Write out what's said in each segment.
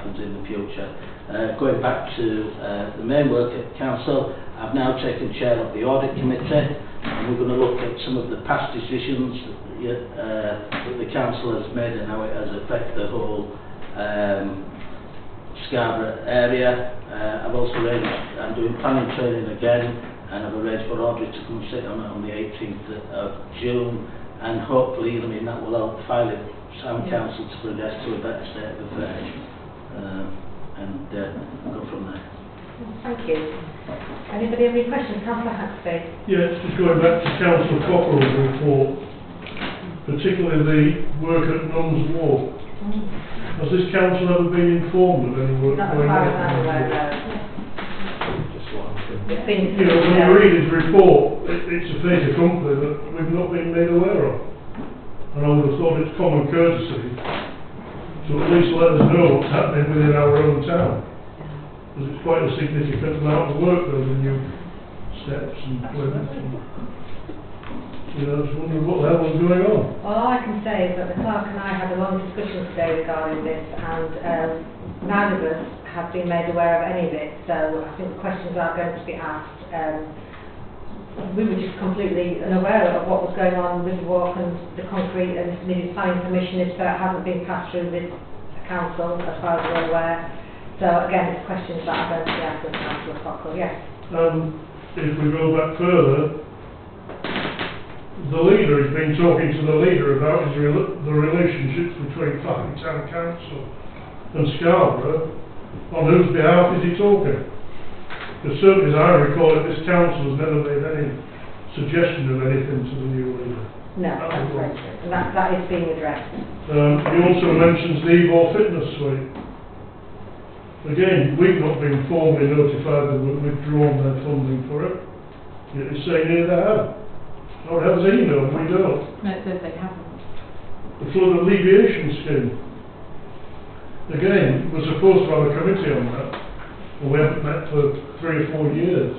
happens in the future. Going back to the main work at council, I've now taken chair of the audit committee, and we're going to look at some of the past decisions that the council has made and how it has affected the whole Scarborough area. I've also arranged, I'm doing planning training again, and I've arranged for Audrey to come sit on it on the 18th of June, and hopefully, I mean, that will help Sound Council to progress to a better state of affairs, and go from there. Thank you. Anybody have any questions? Councillor Haxby. Yes, just going back to Councillor Cockerell's report, particularly the work at Nuns Walk. Has this council ever been informed of any work going on? You know, when you read his report, it's a fait accompli that we've not been made aware of. And I would have thought it's common courtesy to at least let us know what's happening within our own town. Because it's quite a significant amount of work, though, the new steps and toilets. You know, I was wondering what the hell was going on. Well, all I can say is that the clerk and I had a long discussion today regarding this, and neither of us have been made aware of any of it, so I think the questions are going to be asked. We were just completely unaware of what was going on with the walk and the concrete, and needed planning permission if that hasn't been passed through this council, as far as we're aware. So again, it's questions that are going to be asked of Councillor Cockrell. Yes? If we go back further, the leader has been talking to the leader about the relationships between Clapham Town Council and Scarborough. On whose behalf is he talking? Because certainly as I recall it, this council has never made any suggestion of anything to the new leader. No, that's right. And that is being addressed. He also mentions the EVO Fitness Suite. Again, we've not been formally notified that we've withdrawn their funding for it. Yet it's saying here they have. Or it has email, we don't. No, it says they haven't. The flood alleviation scheme. Again, we're supposed to have a committee on that, and we haven't met for 3 or 4 years.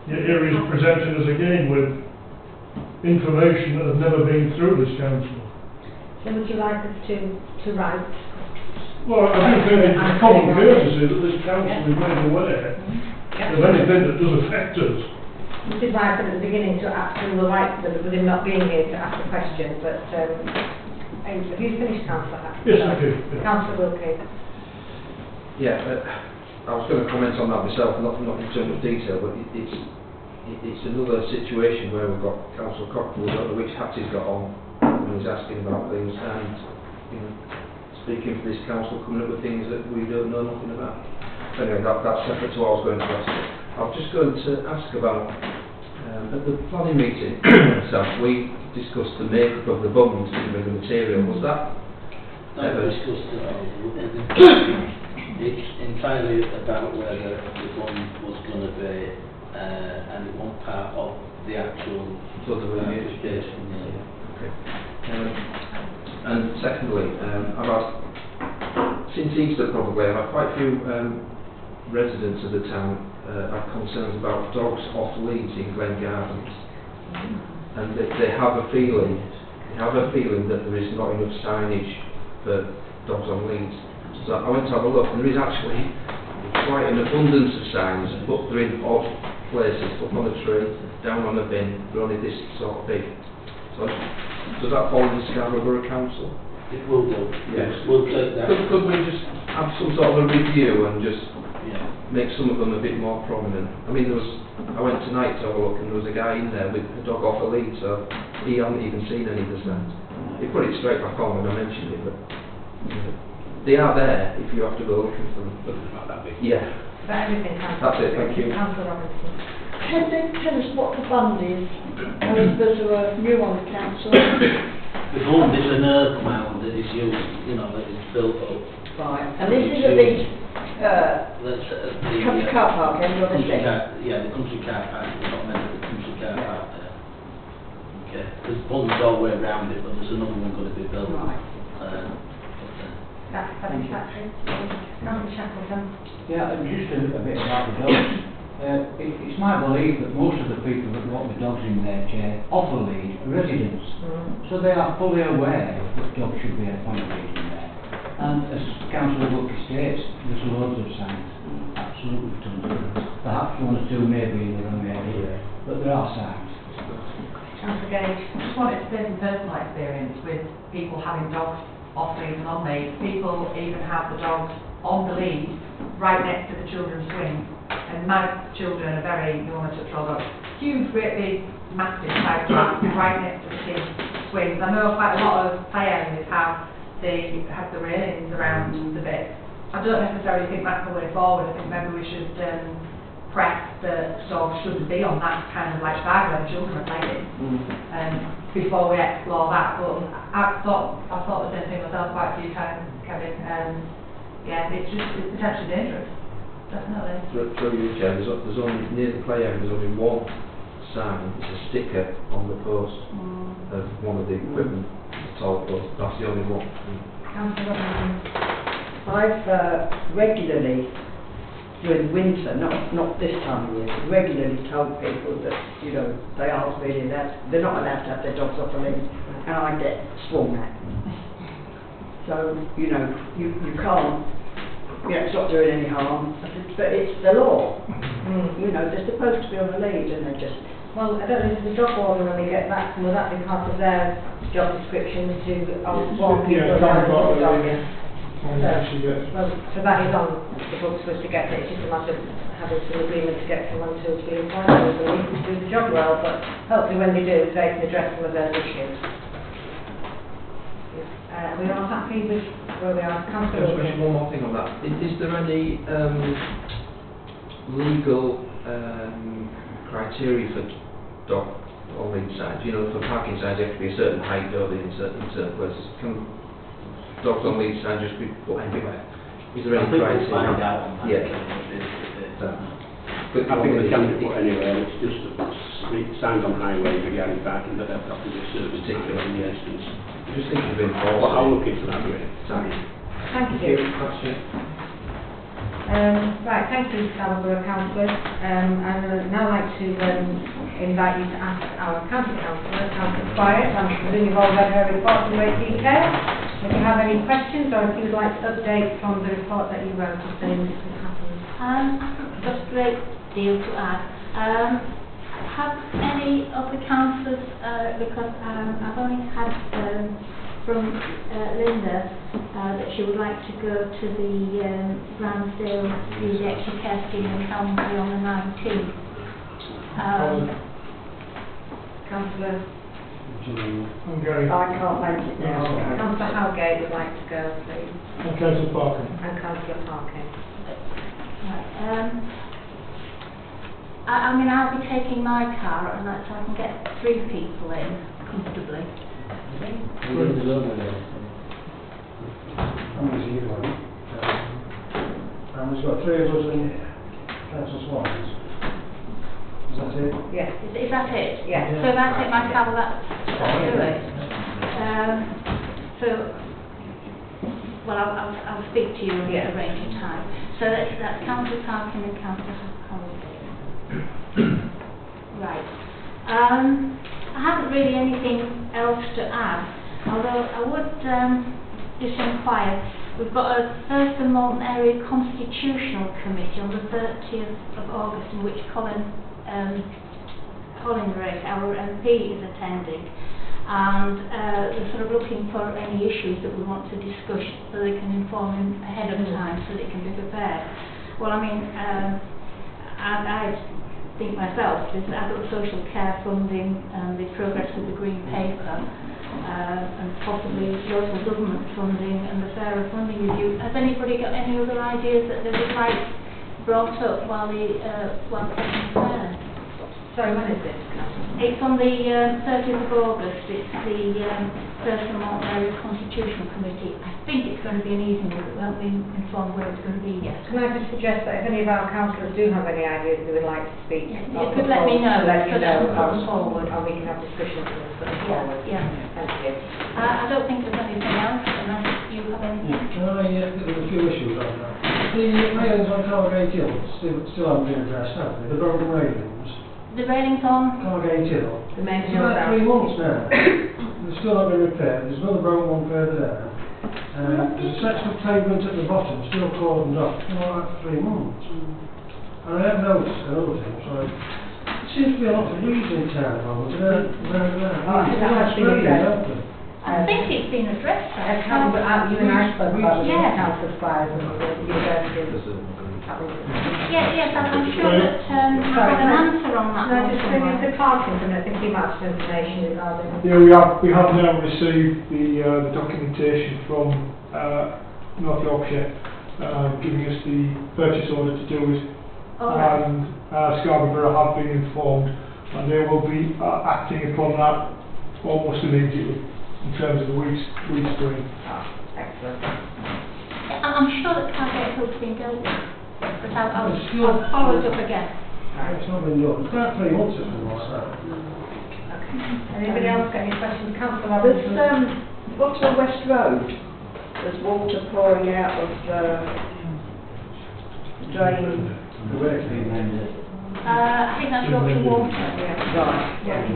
Yet here he is presenting us again with information that has never been through this council. So would you like us to write? Well, I do think it's common courtesy that this council is made aware of anything that does affect us. This is why I said at the beginning to ask him the right to them, with him not being here to ask the question, but have you finished, Councillor? Yes, I do. Yeah. Councillor Wilkie. Yeah, I was going to comment on that myself, not in too much detail, but it's another situation where we've got Councillor Cockrell, we don't know which hat he's got on when he's asking about things, and you know, speaking for this council, coming up with things that we don't know nothing about. Anyway, that's separate to what I was going to ask. I'm just going to ask about, at the planning meeting, we discussed the makeup of the bund and the material. Was that ever discussed at all? It's entirely about whether the bund was going to be, and it wasn't part of the actual application. Okay. And secondly, I've had, since Easter probably, I've had quite a few residents of the town have concerns about dogs off leads in Glen Gardens, and they have a feeling that there is not enough signage for dogs on leads. So I went to have a look, and there is actually quite an abundance of signs, but they're in odd places, up on a tree, down on a bin, they're only this sort of big. So does that fall in Scarborough Borough Council? It will do. Yes. We'll take that. Could we just have some sort of a review and just make some of them a bit more prominent? I mean, I went tonight to have a look, and there was a guy in there with a dog off a lead, so he hadn't even seen any of the signs. He put it straight back on when I mentioned it, but they are there if you have to go looking for them. Yeah. About everything, Councillor. That's it, thank you. Councillor Robinson. Can they tell us what the bund is? Those who are new on the council. The bund is an earth mound that is used, you know, that is built up. Right. And this is at the country car park, end of the day. Yeah, the country car park. We're not meant the country car park there. Okay. There's bunds all the way around it, but there's another one going to be built. Right. That's satisfactory. Councillor Shackleton. Yeah, just a bit about the dogs. It's my belief that most of the people that walk the dogs in their chair off a lead are residents. So they are fully aware that dogs should be at a point of lead in there. And as Councillor Bucky states, there's loads of signs, absolutely tons of them. Perhaps one or two maybe in the wrong area, but there are signs. Councillor Gage. I just wanted to say from personal experience with people having dogs off lead and on lead. People even have the dogs on the lead right next to the children's swing. And my children are very, you want to touch all dogs, huge, great big, massive type dogs right next to the kids' swings. I know quite a lot of play areas they have the railings around the bit. I don't necessarily think that's the way forward. I think maybe we should press that dogs shouldn't be on that kind of like side where the children are playing before we explore that. But I've thought the same thing myself quite a few times, Kevin. Yeah, it's potentially dangerous. Definitely. Through you, Chair, there's only, near the play area, there's only one sign. It's a sticker on the post of one of the equipment, the tall post. That's the only one. Councillor Robinson. I've regularly, during winter, not this time of year, regularly told people that, you know, they aren't really allowed, they're not allowed to have their dogs off a lead, and I get sworn at. So, you know, you can't, you know, it's not doing any harm, but it's the law. You know, they're supposed to be on a lead, and they're just... Well, I don't know if the dog warden, when we get back, will that be part of their job description to warn people about the dog? So that is on the books for us to get it. It's just a matter of having some agreement to get someone to be employed to do the job well, but hopefully when they do, they can address some of those issues. We are happy with where we are. Councillor Just one more thing on that. Is there any legal criteria for dog on lead signs? You know, for parking signs, they have to be a certain height, don't they, in certain places. Can dogs on lead signs just be put anywhere? Is there any criteria? Find out on that. Yeah. But I think they can be put anywhere. It's just signs on highways regarding parking that have got to be served particular in the instance. Just thinking of enforcement. But I'll look into that really. Thank you. Right, thank you, Salvador Councillors. I'd now like to invite you to ask our County Councillor, Councillor Squires. I'm presuming you've all read her report in great detail. If you have any questions or if you would like to update from the report that you wrote as soon as it happens. Just a great deal to add. Have any of the councillors, because I've only had from Linda that she would like to go to the Ramsdale the extra care scheme in Helmsley on the 19th. Councillor I can't make it now. Councillor Howgate would like to go, please. And Councillor Parkin. And Councillor Parkin. Right. I mean, I'll be taking my car and so I can get 3 people in comfortably. And we've got 3 of us in Council Swans. Is that it? Yes. Is that it? Yes. So if I take my car, that'll do it. Well, I'll speak to you and arrange a time. So that's Councillor Parkin and Councillor Holiday. Right. I haven't really anything else to add, although I would just inquire. We've got a Thursday Malton Area Constitutional Committee on the 30th of August in which Colin Ray, our MP, is attending, and we're sort of looking for any issues that we want to discuss so they can inform him ahead of time so they can be prepared. Well, I mean, I think myself, there's adult social care funding and the progress of the Green Paper and possibly local government funding and the fairer funding review. Has anybody got any other ideas that they would like brought up while taking care? Sorry, when is it? It's on the 30th of August. It's the Thursday Malton Area Constitutional Committee. I think it's going to be an evening, but we haven't been informed where it's going to be yet. Can I just suggest that if any of our councillors do have any ideas they would like to speak, you could let me know. Let you know, forward. and we can have discussions with them put forward. Yeah. Thank you. I don't think there's anything else, unless you have anything. There were a few issues on that. The railings on Cargate Hill still haven't been addressed, have they? The broken railings. The railings on? Cargate Hill. The main It's about 3 months now. They've still not been repaired. There's another broken one further down. There's a section of pavement at the bottom, still cordoned off, for like 3 months. And I have noticed another thing, sorry. There seems to be a lot of weeds in town at the moment, I think that has been addressed. I think it's been addressed. You and I spoke about the Yeah. council suppliers and the universities. Yes, I'm sure that I've got an answer on that. No, one just somewhere. Mr. Parkinson, I think he might have some information regarding. Yeah, we have now received the documentation from North Yorkshire, giving us the purchase order to do it, and Scarborough Borough have been informed, and they will be acting upon that almost immediately in terms of the weed spraying. Excellent. I'm sure that Cargate Hill's been dealt with, but I'll follow it up again. It's not been done. It's about 3 months or something like that. Okay. Anybody else got any questions? Councillor There's Robinson? bottom of West Road, there's water pouring out of the drain. The work's been amended. I think that's Yorkshire Water. Right, yeah.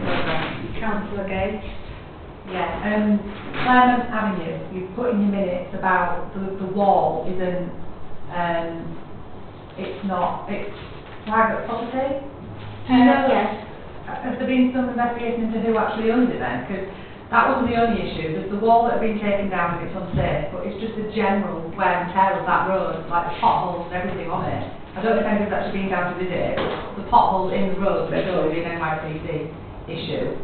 Councillor Gage? Yeah, Claremont Avenue, you've put in your minutes about the wall isn't, it's private property. Do you know, Yes. has there been some investigation into who actually owns it then? Because that wasn't the only issue. There's the wall that had been taken down and it's unsafe, but it's just the general wear and tear of that road, like the potholes and everything on it. I don't know if anybody's actually been down to visit it, but the potholes in the road are surely an NYCC issue.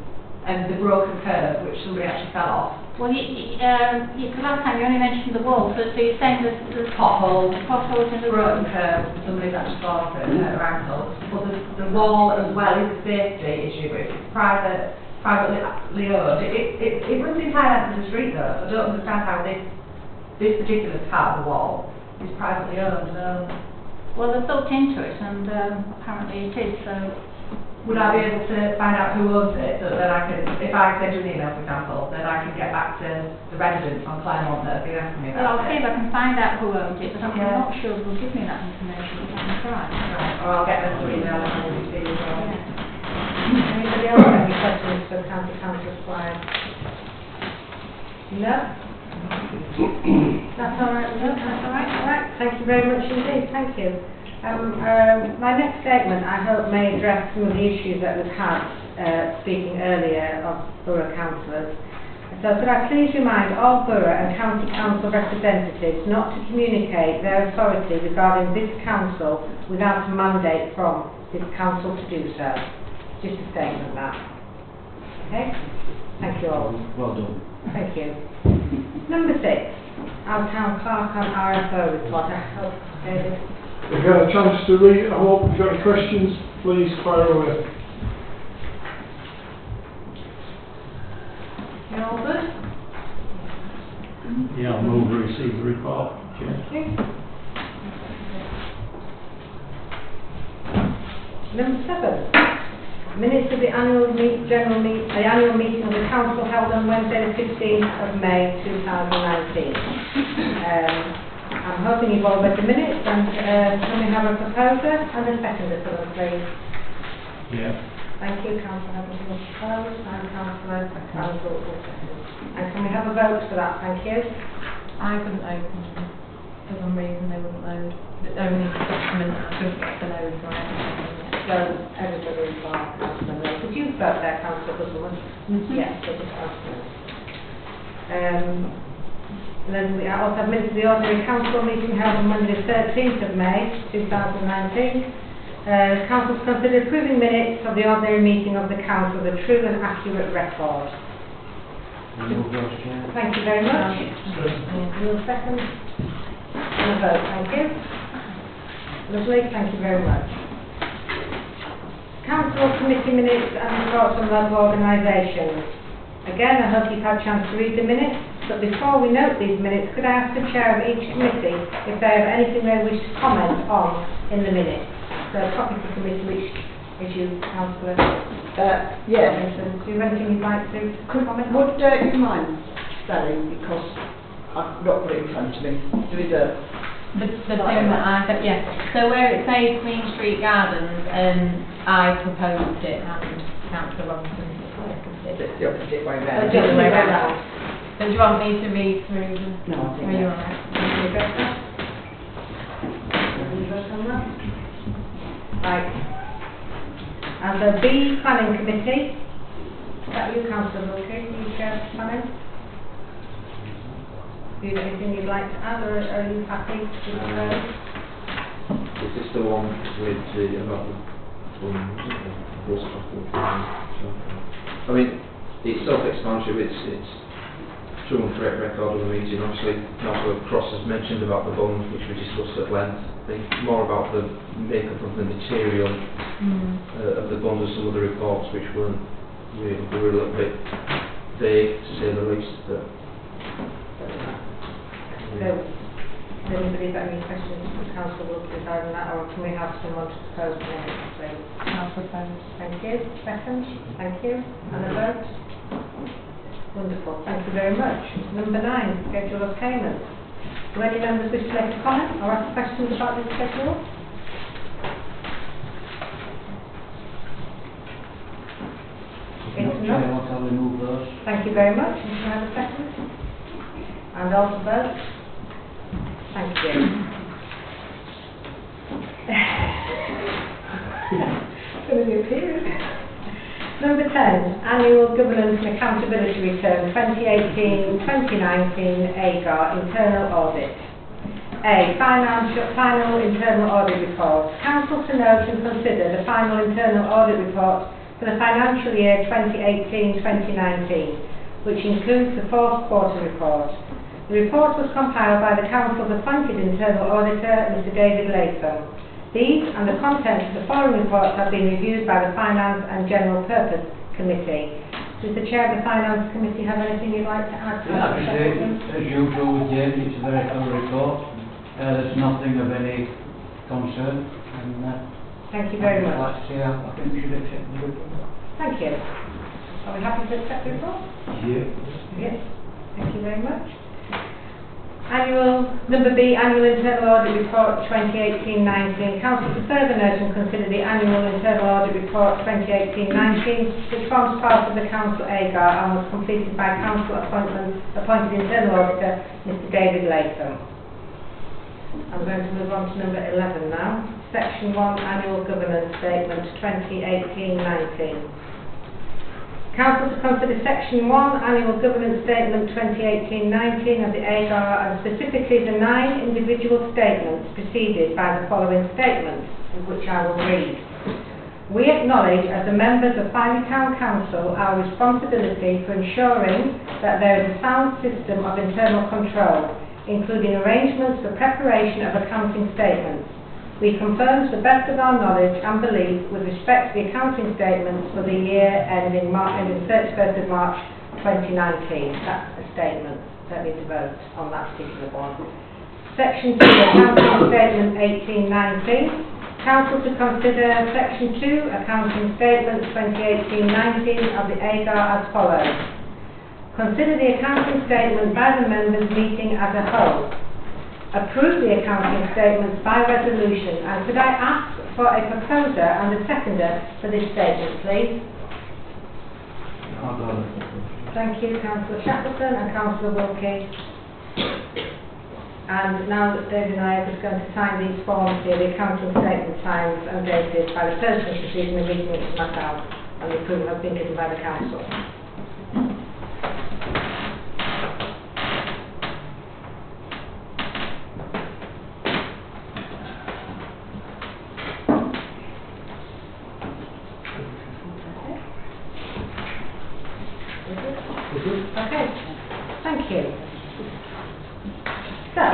And the broken curb, which somebody actually fell off. Well, last time you only mentioned the wall, so you're saying there's Potholes, in the broken road. curb, somebody's actually fallen for it and hurt her ankle. But the wall as well is a safety issue, but if it's privately owned, it runs the entire length of the street though. I don't understand how this particular part of the wall is privately owned. Well, they've looked into it, and apparently it is, so... Would I be able to find out who owns it, so that I can, if I send you an email, for example, then I can get back to the residents on Claremont that have been asking me Well, about I'll see it? if I can find out who owns it, but I'm Yeah. not sure they'll give me that information, but I can try. Right, or I'll get them to email and I'll see as well. Anybody else have any questions for Councillor Squire? No? That's all right, no, that's all right, thank you very much indeed, thank you. My next statement, I hope, may address some of the issues that we've had, speaking earlier of borough councillors. So could I please remind all borough and county council representatives not to communicate their authority regarding this council without a mandate from this council to do so. Just a statement that. Okay? Thank you all. Well done. Thank you. Number 6, our town clerk on RFO report. I hope David. If you had a chance to read, I hope if you've got any questions, please fire away. You all good? Yeah, I'll move to receive the report. Chair. Thank you. Number 7, minutes of the annual meeting of the council held on Wednesday the 15th of May 2019. I'm hoping you've all read the minutes, and can we have a proposer and a seconder for them, please? Yeah. Thank you, Councillor Evans will propose, and Councillor Campbell will second. And can we have a vote for that, thank you? I couldn't open them. For some reason they wouldn't load. The only document I couldn't get to load, so I had to open it. So, everybody involved, Councillor Mills. Did you vote there, Councillor Guzman? Yes, so just Councillor. Then we also have minutes of the ordinary council meeting held on Monday the 13th of May 2019. Council to consider approving minutes of the ordinary meeting of the council with a true and accurate record. Thank you very much. Will second. And a vote, thank you. Lovely, thank you very much. Council committee minutes and reports from local organisations. Again, I hope you've had a chance to read the minutes, but before we note these minutes, could I ask the chair of each committee if they have anything they wish to comment on in the minutes? So, copy for committee, which is you, Councillor Yes. Robinson. Do you have anything you'd like to comment on? Would you mind spelling, because I've not got it in front of me. The thing that I said, yeah. So where it says Queen Street Gardens, I proposed it and Councillor Robinson seconded it. It's the opposite way Oh, round. the other way round. So do you want me to read through them? No, I think Are you that's- alright? Can you address that? Can you address on that? Right. And the B, Planning Committee. Is that you, Councillor Wilkie? You chair of planning? Do you have anything you'd like to add, or are you happy with those? Is this the one with the, about the bus I mean, it's self-explanatory, it's true and correct record of the meeting. Obviously, Councillor Cross has mentioned about the bond, which we discussed at length. I think more about the makeup of the material of the bond and some of the reports, which weren't really, they were a little bit vague, to say the least. But, So, has anybody got any questions for Councillor Wilkie regarding that, or can we have someone to propose the minutes, please? I'll propose. Thank you. Second? Thank you. And a vote? Wonderful. Thank you very much. Number 9, schedule of payments. Do any members wish to make a comment or ask questions about this schedule? If not, I'll remove those. thank you very much. And can I have a second? And also vote? Thank you. It's going to be a period. Number 10, Annual Governance and Accountability Return 2018-2019 AGAR Internal Audit. A. Final Internal Audit Report. Council to note and consider the final internal audit report for the financial year 2018-2019, which includes the fourth quarter report. The report was compiled by the Council's appointed internal auditor, Mr David Latham. These and the contents of the following reports have been reviewed by the Finance and General Purpose Committee. Does the Chair of the Finance Committee have anything you'd like to add? Yeah, as usual with Jane, it's a very thorough report. There's nothing of any concern. And, thank you very much. I'd like to say I think we should accept the report. Thank you. Are we happy to accept the report? Yeah. Yes. Thank you very much. Number B, Annual Internal Audit Report 2018-19. Council to further note and consider the Annual Internal Audit Report 2018-19, which forms part of the Council AGAR and was completed by Council appointed Internal Auditor, Mr David Latham. I'm going to move on to number 11 now. Section 1, Annual Governance Statement 2018-19. Council to consider Section 1, Annual Governance Statement 2018-19 of the AGAR, and specifically the 9 individual statements preceded by the following statements, which I will read. We acknowledge as the members of Filey Town Council our responsibility for ensuring that there is a sound system of internal control, including arrangements for preparation of accounting statements. We confirm to the best of our knowledge and belief with respect to the accounting statements for the year ending 31st of March 2019. That's a statement. Don't need to vote on that particular one. Section 2, Accounting Statement 18-19. Council to consider Section 2, Accounting Statement 2018-19 of the AGAR as follows. Consider the accounting statement by the members meeting as a whole. Approve the accounting statements by resolution, and could I ask for a proposer and a seconder for this statement, please? Thank you, Councillor Shackleton and Councillor Wilkie. And now that David and I are just going to sign these forms here, the accounting statement signed and dated by the person preceding the meeting, which is myself, and the approval has been given by the Council. Okay, thank you. So,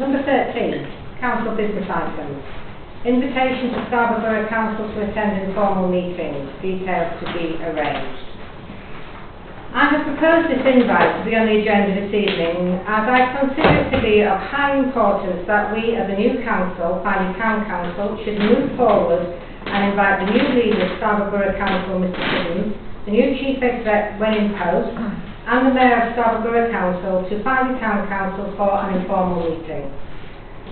number 13, Council business items. Invitation to Scarborough Borough Council to attend informal meetings, details to be arranged. I have proposed this invite to be on the agenda this evening as I consider it to be of high importance that we as a new council, Filey Town Council, should move forward and invite the new leader of Scarborough Borough Council, Mr Simmons, the new Chief Exec when in post, and the Mayor of Scarborough Borough Council to Filey Town Council for an informal meeting.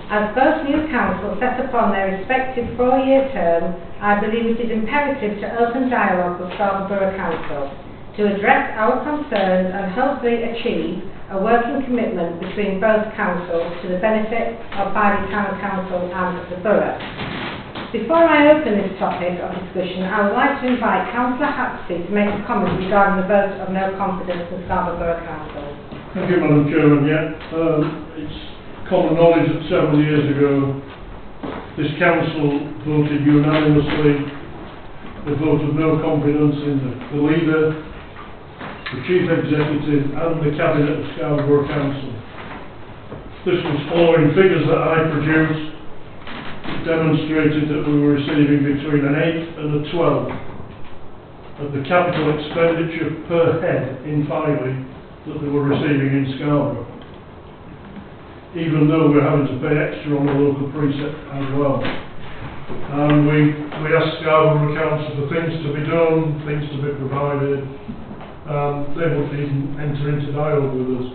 As both new councils set upon their respective 4-year term, I believe it is imperative to open dialogue with Scarborough Borough Council to address our concerns and hopefully achieve a a working commitment between both councils to the benefit of Bidey Town Council and the borough. Before I open this topic of discussion, I would like to invite Councillor Haxby to make a comment regarding the vote of no confidence in Scarborough Borough Council. Thank you, Madam Chairman. It's common knowledge that several years ago this council voted unanimously the vote of no confidence in the leader, the chief executive and the cabinet of Scarborough Council. This was following figures that I produced. It demonstrated that we were receiving between an 8 and a 12 of the capital expenditure per head in Filey that they were receiving in Scarborough, even though we're having to pay extra on the local precept as well. And we asked Scarborough Council for things to be done, things to be provided, and they wouldn't even enter into dialogue with us.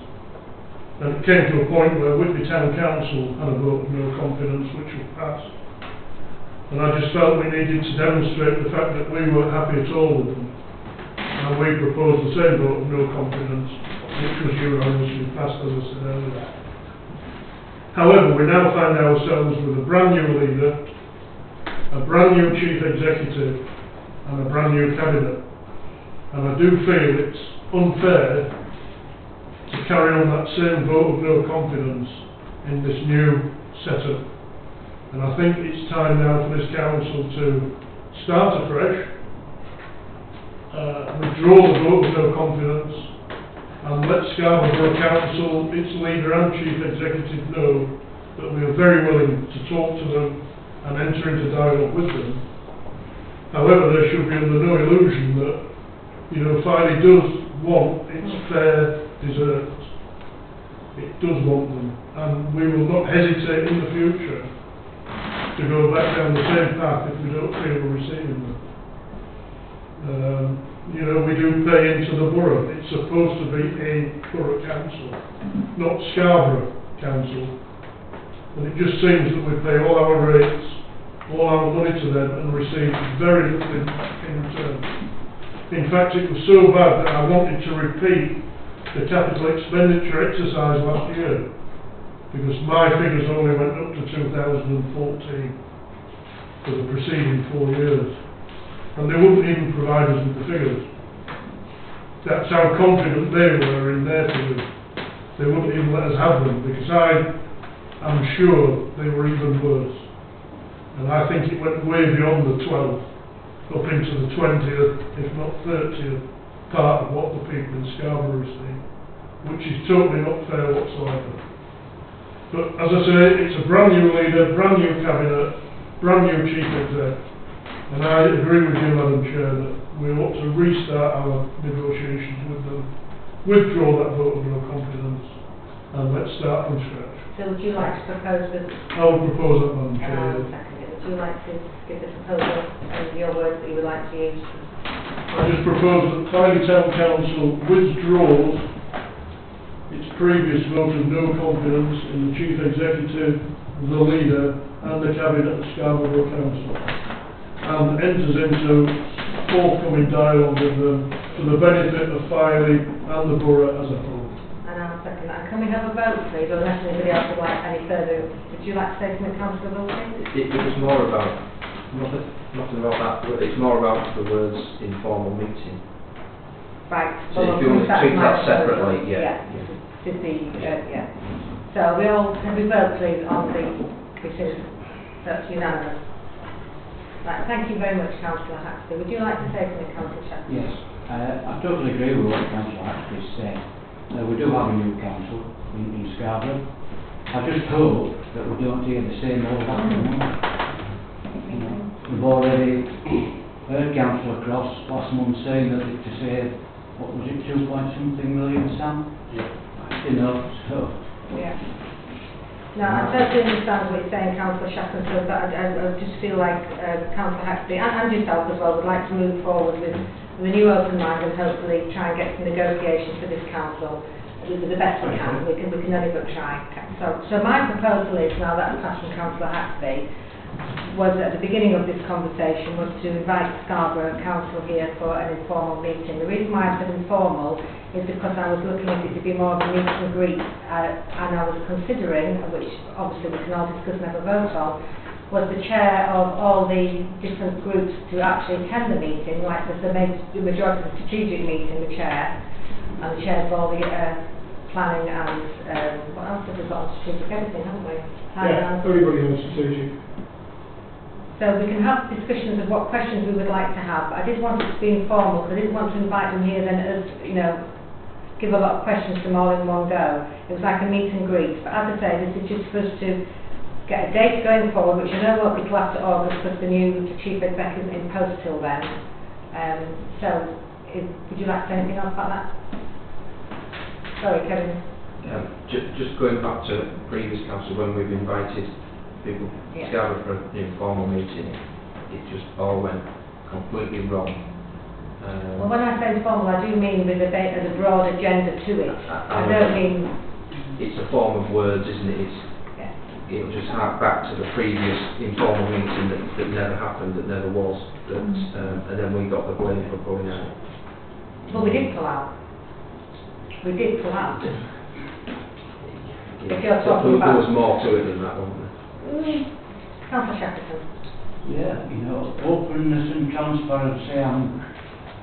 And it came to a point where Whitby Town Council had a vote of no confidence, which was passed. And I just felt we needed to demonstrate the fact that we weren't happy at all with them. And we proposed the same vote of no confidence, which was unanimously passed, as I said earlier. However, we now find ourselves with a brand new leader, a brand new chief executive, and a brand new cabinet. And I do feel it's unfair to carry on that same vote of no confidence in this new setup. And I think it's time now for this council to start afresh, withdraw the vote of no confidence, and let Scarborough Council, its leader and chief executive, know that we are very willing to talk to them and enter into dialogue with them. However, there should be under no illusion that, Filey does want its fair deserves. It does want them, and we will not hesitate in the future to go back down the same path if we don't feel we're receiving them. We do pay into the borough. It's supposed to be a borough council, not Scarborough Council. And it just seems that we pay all our rates, all our money to them, and receive very little in return. In fact, it was so bad that I wanted to repeat the capital expenditure exercise last year, because my figures only went up to 2014 for the preceding 4 years, and they wouldn't even provide us with the figures. That's how confident they were in their figures. They wouldn't even let us have them, because I am sure they were even worse. And I think it went way beyond the 12, up into the 20th, if not 30th part of what the people in Scarborough receive, which is totally not fair whatsoever. But as I say, it's a brand new leader, brand new cabinet, brand new chief exec, and I agree with you, Madam Chair, that we ought to restart our negotiations with them, withdraw that vote of no confidence, and let's start from scratch. So would you like to propose this? I would propose that, Madam Chair. Would you like to give the proposal and your words that you would like to use? I just propose that Filey Town Council withdraws its previous vote of no confidence in the chief executive, the leader, and the cabinet of Scarborough Council, and enters into forthcoming dialogue with them for the benefit of Filey and the borough as a whole. And I'll second that. Can we have a vote, please, or unless anybody else would like any further? Would you like to say something, Councillor Wilson? It was more about, nothing about that, but it's more about the words informal meeting. Right. So if you want to treat that separately, yeah. So can we vote, please, on the decision? That's unanimous. Right, thank you very much, Councillor Haxby. Would you like to say something, Councillor Chapman? Yes, I totally agree with what Councillor Haxby is saying. We do have a new council in Scarborough. I just hope that we don't hear the same old afternoon. We've already heard Councillor Cross last month saying that to save, what was it, 2-point-something million, Sam? Yeah. So. Yeah. No, I totally understand what you're saying, Councillor Shackleton, but I just feel like Councillor Haxby and yourself as well would like to move forward with a new open mind and hopefully try and get some negotiations for this council with the best we can. We can only but try. So my proposal is, now that's passed from Councillor Haxby, was at the beginning of this conversation was to invite Scarborough Council here for an informal meeting. The reason why I said informal is because I was looking at it to be more of a meet and greet, and I was considering, which obviously we can all discuss and have a vote on, was the chair of all the different groups to actually attend the meeting, like the majority of the strategic meeting, the chair, and the chairs of all the planning and what else have we got on strategic? Everything, haven't we? Yeah, everybody on strategic. So we can have discussions of what questions we would like to have. I did want it to be informal, because I didn't want to invite them here then as, you know, give a lot of questions to them all in one go. It was like a meet and greet. But as I say, this is just for us to get a date going forward, which I know won't be till after August because the new chief exec isn't in post till then. Would you like to say anything else about that? Sorry, Kevin. Just going back to previous council when we've invited people to gather for an informal meeting, it just all went completely wrong. Well, when I say informal, I do mean with a broad agenda to it. I don't mean... It's a form of words, isn't it? It'll just hark back to the previous informal meeting that never happened, that never was, and then we got the blame for pulling out. Well, we did pull out. We did pull out. If you're talking about... There was more to it than that, wasn't there? Councillor Shackleton. Yeah, you know, openness and transparency, I'm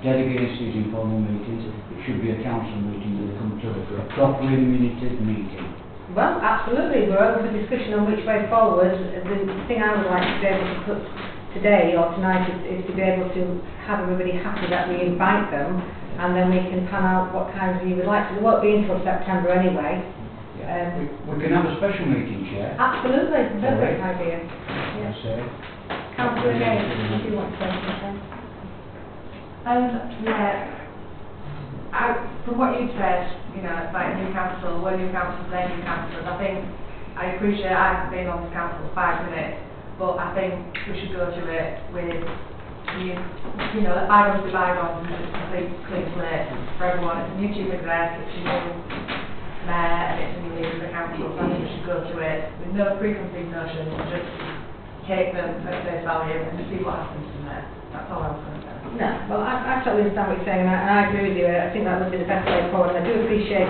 dead against these informal meetings. It should be a council meeting that come to a properly minuted meeting. Well, absolutely, we're open for discussion on which way forward. The thing I would like to be able to put today or tonight is to be able to have everybody happy that we invite them, and then we can pan out what kinds you would like. So it won't be until September anyway. We can have a special meeting, Chair. Absolutely, perfect idea. Yeah. Councillor Hayes, do you want to say something? From what you said, you know, it's like new council, we're new council, they're new councillors. I appreciate I've been on the council 5 minutes, but I think we should go to it with, you know, bygones be bygones, and it's a clean slate for everyone. It's a new chief exec, it's a new mayor, and it's a new leader of the council, so I think we should go to it with no preconceived notions, just take them at face value and see what happens from there. That's all I was going to say. No, well, I totally understand what you're saying, and I agree with you. I think that would be the best way forward. I do appreciate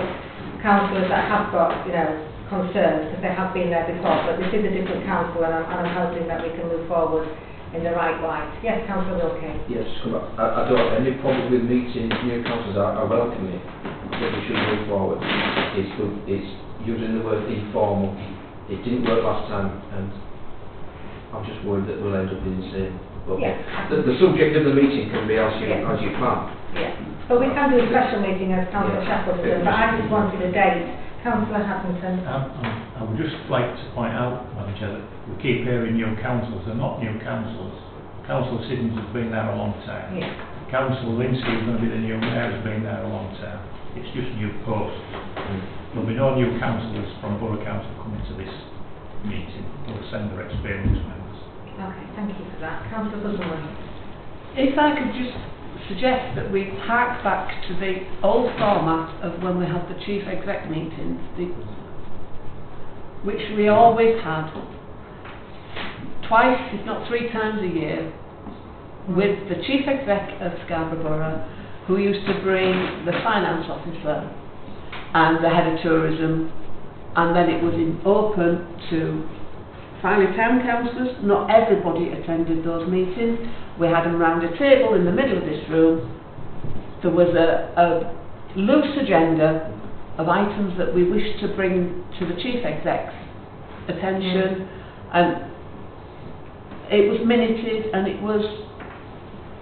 councillors that have got, you know, concerns, because they have been there before, but this is a different council, and I'm hoping that we can move forward in the right light. Yes, Councillor Wilkie. Yes, I don't have any problem with meeting new councillors. I welcome it, but we should move forward. It's using the word informal. It didn't work last time, and I'm just worried that we'll end up in the same. But the subject of the meeting can be as you plan. Yeah, but we can do a special meeting as Councillor Shackleton, but I just wanted a date. Councillor Haddington. I would just like to point out, Madam Chair, that we keep hearing new councils. They're not new councils. Councillor Siddons has been there a long time. Yeah. Councillor Linsky is going to be the new mayor, has been there a long time. It's just new posts. There'll be no new councillors from Borough Council coming to this meeting. They'll send their experienced members. Okay, thank you for that. Councillor Guzman. If I could just suggest that we hark back to the old format of when we had the chief exec meetings, which we always had twice, if not 3 times a year, with the chief exec of Scarborough Borough, who used to bring the finance officer and the head of tourism, and then it was open to finally town councillors. Not everybody attended those meetings. We had them round a table in the middle of this room. There was a loose agenda of items that we wished to bring to the chief exec's attention, and it was minuted, and it was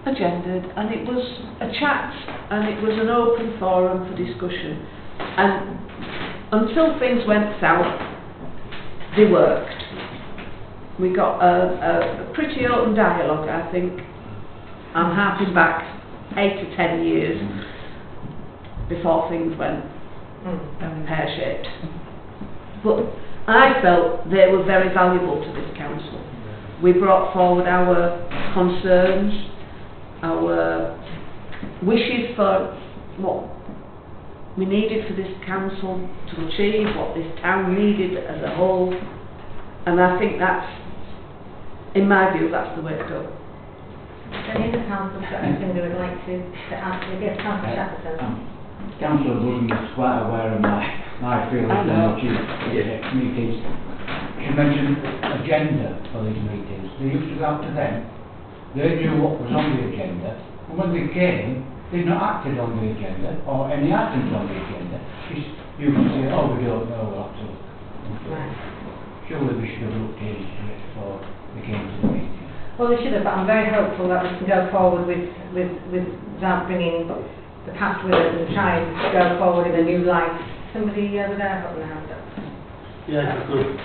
agendaed, and it was a chat, and it was an open forum for discussion. And until things went south, they worked. We got a pretty open dialogue, I think. I'm harking back 8 to 10 years before things went pear-shaped. But I felt they were very valuable to this council. We brought forward our concerns, our wishes for what we needed for this council to achieve, what this town needed as a whole, and I think that's in my view, that's the way to go. Any of the councillors got anything they would like to add to this? Councillor Shackleton. Councillor Wilson is quite aware of my feelings on the chief meetings. She mentioned agenda for these meetings. They used to go out to them. They knew what was on the agenda, and when they came, they'd not acted on the agenda, or any items on the agenda. She used to say, oh, we don't know what to. Right. Surely we should have looked into it before we came to the meeting. Well, they should have, but I'm very hopeful that we can go forward without bringing the past with us and try and go forward in a new light. Somebody over there got their hand up. Yeah, if I could.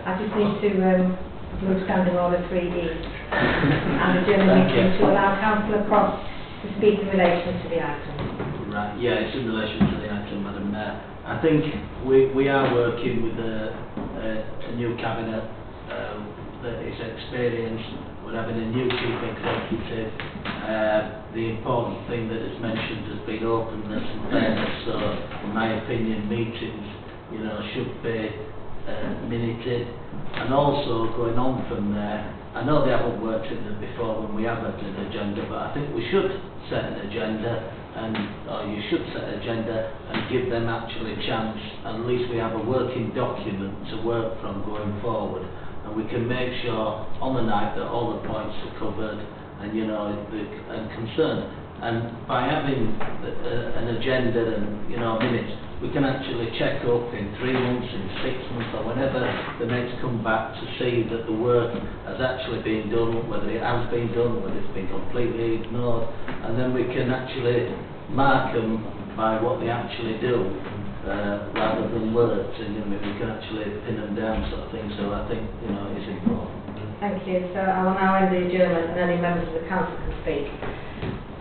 I just need to move standing order 3E and adjourn the meeting to allow Councillor Cross to speak in relation to the item. Right, yeah, it's in relation to the item, Madam Mayor. I think we are working with a new cabinet that is experienced. We're having a new chief executive. The important thing that is mentioned has been openness and fairness. So, in my opinion, meetings, should be minuted. And also, going on from there, I know they haven't worked in it before when we have had an agenda, but I think we should set an agenda, or you should set an agenda and give them actually a chance. At least we have a working document to work from going forward. And we can make sure on the night that all the points are covered and and concerned. And by having an agenda and minutes, we can actually check up in 3 months, in 6 months, or whenever the next come back to see that the work has actually been done, whether it has been done, whether it's been completely ignored, and then we can actually mark them by what they actually do. Rather than words, and we can actually pin them down, sort of thing. So I think it's important. Thank you. So I will now end the adjournment, and any members of the council can speak.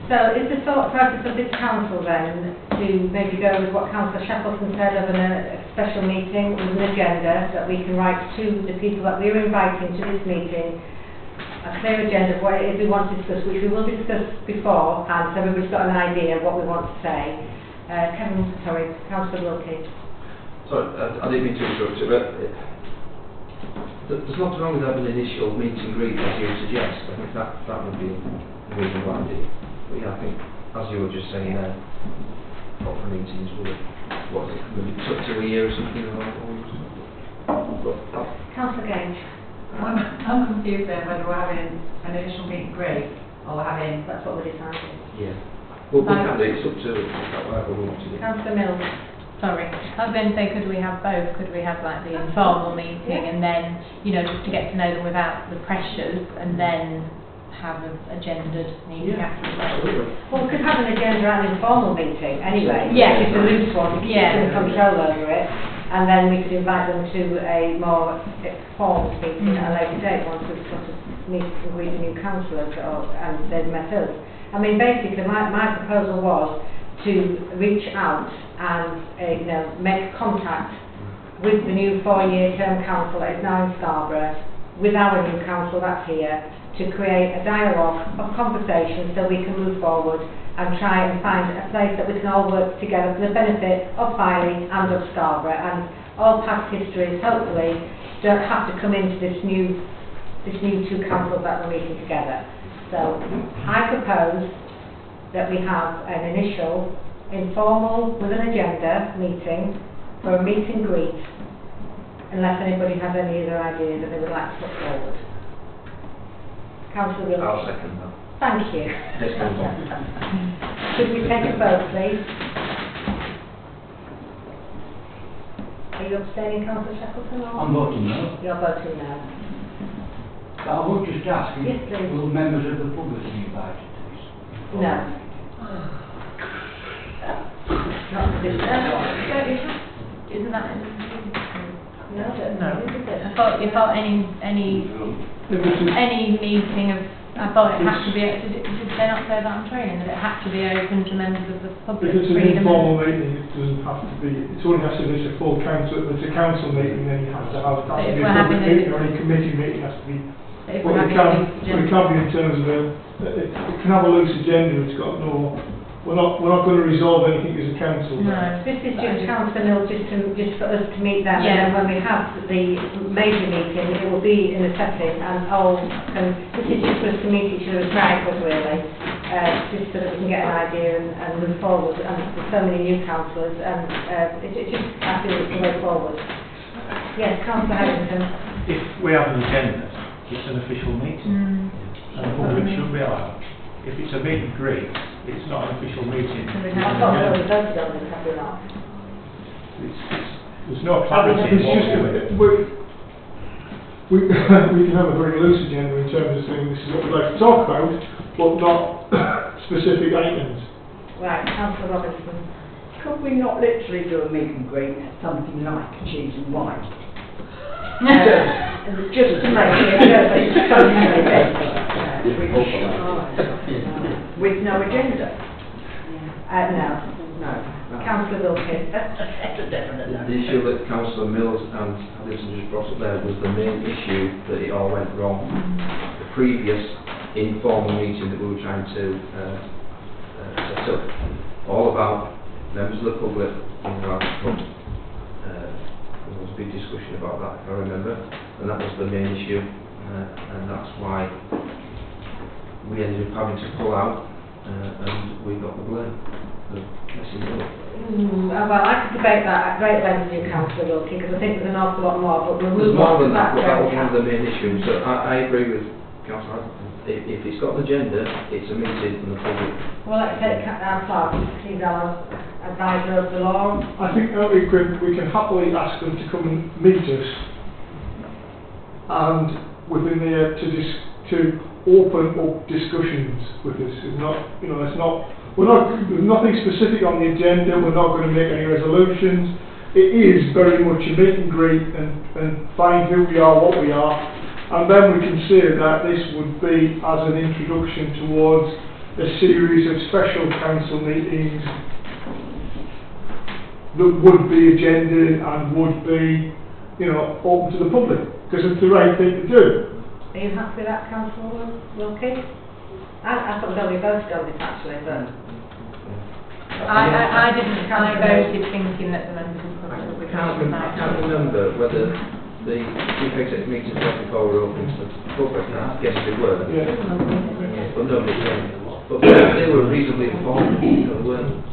So is the thought process of this council then to maybe go with what Councillor Shackleton said of a special meeting with an agenda that we can write to the people that we're inviting to this meeting, a clear agenda of what it is we want to discuss, which we will discuss before, and so everybody's got an idea of what we want to say. Councillor Wilkie. Sorry, I didn't mean to interrupt you, but there's nothing wrong with having an initial meet and greet, as you suggest. I think that would be a reasonable idea. But yeah, I think, as you were just saying there, proper meetings will, maybe took to a year or something like that. Councillor Gage. I'm confused then whether we're having an initial meet and greet or we're having... That's what we're deciding. Yeah. Well, we can do it. It's up to whatever we want to do. Councillor Mills. Sorry, I was going to say, could we have both? Could we have like the informal meeting and then, just to get to know them without the pressures, and then have an agendaed meeting afterwards? Well, we could have an agenda and an informal meeting anyway. Yeah. Just a loose one to keep some control over it, and then we could invite them to a more formed meeting at a later date once we've sort of meet and greet the new councillors and they've met us. I mean, basically, my proposal was to reach out and make contact with the new 4-year term council that is now in Scarborough, with our new council that's here, to create a dialogue of conversation so we can move forward and try and find a place that we can all work together for the benefit of Filey and of Scarborough, and all past histories hopefully don't have to come into this new 2 councils that we're meeting together. So I propose that we have an initial informal with an agenda meeting for a meet and greet, unless anybody has any other ideas that they would like to put forward. Councillor Wilkie. I'll second that. Thank you. Let's move on. Could we take a vote, please? Are you abstaining, Councillor Shackleton? I'm voting no. You're voting no. But I would just ask, Yes, please. will members of the public be invited to this? No. Not for this level. Isn't that... No, I thought any meeting of... I thought it had to be... Did they not say that on training, that it had to be open to members of the public? If it's an informal meeting, it doesn't have to be, it only has to be a full council, if it's a council meeting, then you have to have, that to be a public meeting, or any committee meeting has to be, but it can be in terms of it can have a loose agenda, it's got no we're not going to resolve anything as a council. No. This is just Councillor Mill, just for us to meet them, Yeah. and then when we have the major meeting, it will be in a setting, and this is just for us to meet each other as councillors, really, just so that we can get an idea and move forward. And there's so many new councillors, and it's just, I feel it's the way forward. Yes, Councillor Harrington. If we have an agenda, it's an official meeting, and the public should be allowed. If it's a meet and greet, it's not an official meeting. I thought we already voted on this, have we not? There's no clarity It's involved just, with it. we can have a very loose agenda in terms of saying this is what we'd like to talk about, but not specific items. Right, Councillor Robinson. Could we not literally do a meet and greet, something like cheese and wine? Just to make it with no agenda. No. Councillor Wilkins. The issue that Councillor Mills and Alison just brought up there was the main issue that it all went wrong. The previous informal meeting that we were trying to set up, all about members of the public in the Arts Club. There was a big discussion about that, if I remember, and that was the main issue, and that's why we ended up having to pull out, and we got the blame. Well, I could debate that at great length with you, Councillor Wilkie, because I think there's an awful lot more, but we'll There's move more on to than that, but that was one of the very main issues. So I agree with Councillor Atherton. If it's got an agenda, it's a meeting from the public. Well, let's take our clerk, he's our advisor of the law. I think that we can happily ask them to come and meet us, and within there to open up discussions with us. It's not, there's nothing specific on the agenda. We're not going to make any resolutions. It is very much a meet and greet and find who we are, what we are, and then we can say that this would be as an introduction towards a series of special council meetings that would be agendaed and would be, open to the public, because it's the right thing to do. Are you happy with that, Councillor Wilkie? I thought we voted on this actually, but... I didn't. I voted thinking that the members of the public would I can't remember whether the chief executive meetings just before were open to the public. I guess they were. Yeah. But nobody came. But they were reasonably informed. They weren't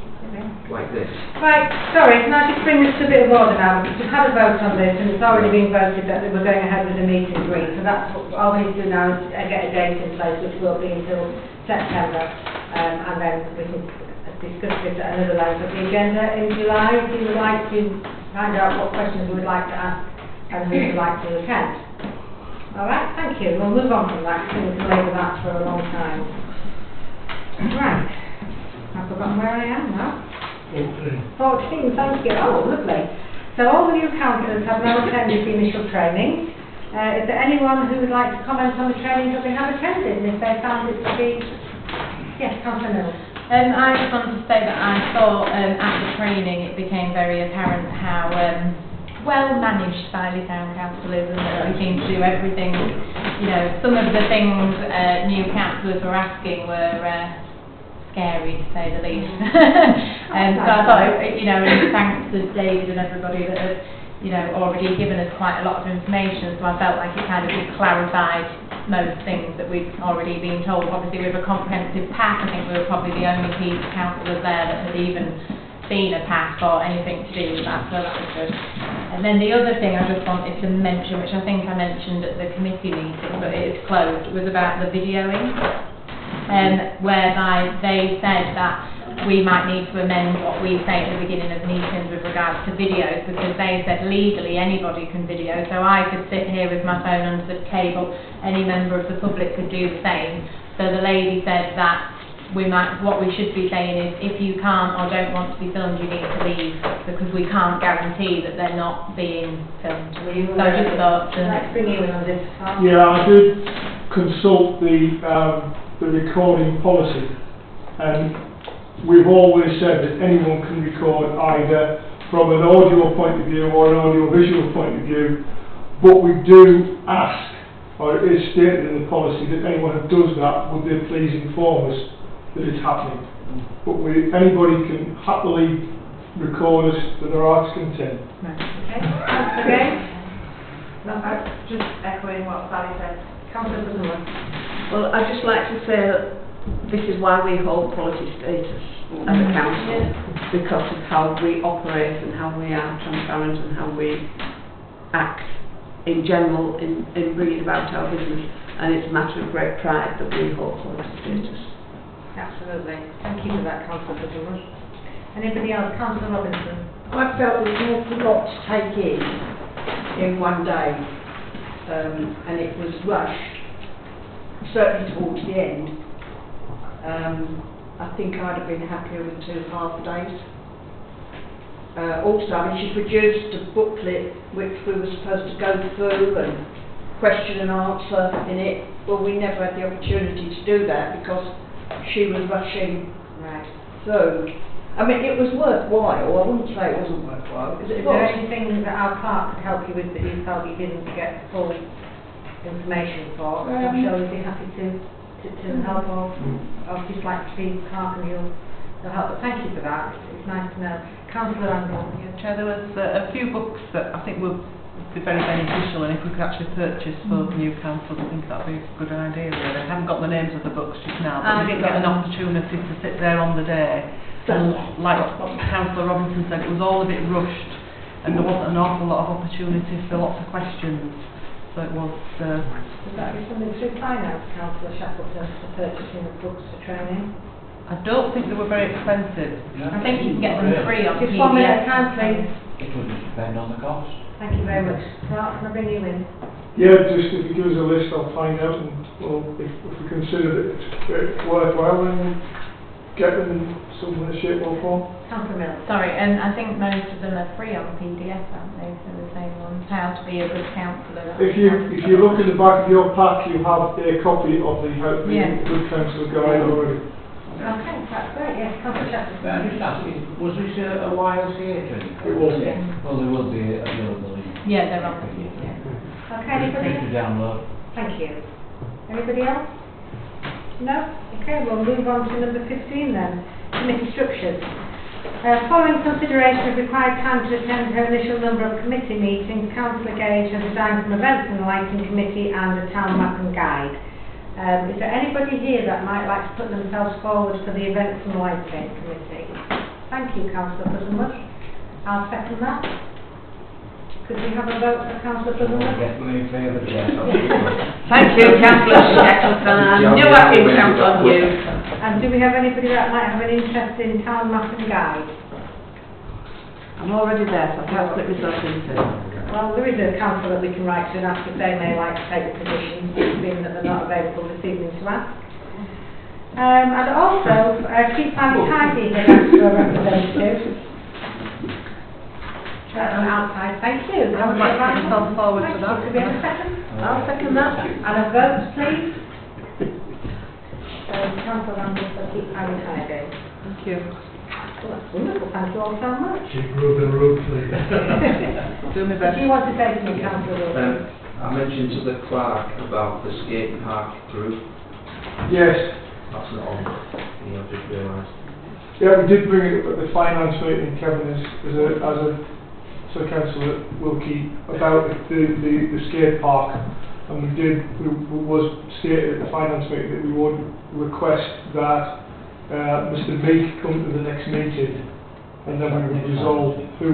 like this. Right, sorry, can I just bring this to a bit of order now, because we've had a vote on this and it's already been voted that we're going ahead with the meet and greet, so that's what all we need to do now is get a date in place, which will be until September, and then we can discuss this at another level of the agenda in July. If you would like to find out what questions we would like to ask and who would like to attend. Alright, thank you. We'll move on from that, because we can labour that for a long time. Right, I've forgotten where I am now. 14, thank you. Oh, lovely. So all the new councillors have now attended the initial training. Is there anyone who would like to comment on the training that they have attended, and if they found it to be... Yes, Councillor Mills. I just wanted to say that I thought at the training it became very apparent how well managed Filey Town Council is, and that we seem to do everything. Some of the things new councillors were asking were scary, to say the least. So I thought, and thanks to David and everybody that had, already given us quite a lot of information, so I felt like it kind of just clarified most things that we'd already been told. Obviously with a comprehensive pack, I think we were probably the only piece of councillors there that had even seen a pack or anything to do with that, so that was good. And then the other thing I just wanted to mention, which I think I mentioned at the committee meeting, but it is closed, was about the videoing. Whereby they said that we might need to amend what we say at the beginning of meetings with regards to videos, because they said legally anybody can video, so I could sit here with my phone under the table, any member of the public could do the same. So the lady said that what we should be saying is, if you can't or don't want to be filmed, you need to leave, because we can't guarantee that they're not being filmed. So I just thought... Let's bring you in on this. Yeah, I did consult the recording policy, and we've always said that anyone can record either from an audio point of view or an audio visual point of view, but we do ask, or it is stated in the policy, that anyone who does that would they please inform us that it's happening. But anybody can happily record us to their heart's content. Right, okay. Councillor Gay? No, I'm just echoing what Sally said. Councillor Buzzelman? Well, I'd just like to say that this is why we hold quality status as a council, because of how we operate and how we are transparent and how we act in general in bringing about our business, and it's a matter of great pride that we hold quality status. Absolutely. Thank you for that, Councillor Buzzelman. Anybody else? Councillor Robinson? I felt there was an awful lot to take in one day, and it was rushed, certainly towards the end. I think I'd have been happier with 2.5 days. Also, I mean, she produced a booklet which we were supposed to go through and question and answer in it. Well, we never had the opportunity to do that because she was rushing through. I mean, it was worthwhile. I wouldn't say it wasn't worthwhile, because it Is there was. anything that our clerk could help you with that you felt you didn't get full information for? I'm sure you'd be happy to help, or I'd just like to see clerk and you'll help. But thank you for that. It's nice to know. Councillor Randall? Chair, there was a few books that I think would be very beneficial, and if we could actually purchase for the new council, I think that would be a good idea. Really. I haven't got the names of the books just now, but we didn't get an opportunity to sit there on the day. And like Councillor Robinson said, it was all a bit rushed, and there wasn't an awful lot of opportunity for lots of questions. So it was. Would that be something through finance, Councillor Shackleton, for purchasing of books for training? I don't think they were very expensive. I think you can get them free on Just PDF. 1 minute, time, please. It will just depend on the cost. Thank you very much. Clerk, can I bring you in? Yeah, just if you give us a list, I'll find out, and well, if we consider that it's worthwhile, then get them in some way, shape or form. Councillor Mills? Sorry, and I think most of them are free on PDF, aren't they? So the same ones. How to be a good councillor. If you look at the back of your pack, you have a copy of the How to Be a Good Councillor Guide already. Okay, that's great. Yes, Councillor Shackleton. But I'm just asking, was this a YLCA training? It was. Yeah. Well, there will be available in. Yeah, they're on the PDF. Okay, anybody Free to else? download. Thank you. Anybody else? No? Okay, we'll move on to number 15 then. Committee structures. Following consideration of required time to attend her initial number of committee meetings, Councillor Gage has resigned from Events and Lighting Committee and the Town Map and Guide. Is there anybody here that might like to put themselves forward for the Events and Lighting Committee? Thank you, Councillor Buzzelman. I'll second that. Could we have a vote for Councillor Buzzelman? Definitely in favour of that. Thank you, Councillor Shackleton. I knew I could count on you. And do we have anybody that might have an interest in Town Map and Guide? I'm already there, so I can't split myself into. Well, there is a council that we can write to and ask if they may like to take the position, being that they're not available this evening to ask. And also, Keep Family Tidy has asked for a representative. Outside, thank you. I would like to put myself forward for that. Could we have a second? I'll second that. And a vote, please. Councillor Randall for Keep Family Tidy. Thank you. Well, that's wonderful, thank you all so much. Keep moving the road, please. Do my Do best. you want to say something, Councillor Wilson? I mentioned to the clerk about the skate park group. Yes. That's not on. I've just realised. Yeah, we did bring it up at the finance meeting, Kevin, as a councillor will keep about the skate park, and we was stated at the finance meeting that we would request that Mr. Meek come to the next meeting, and then we would resolve who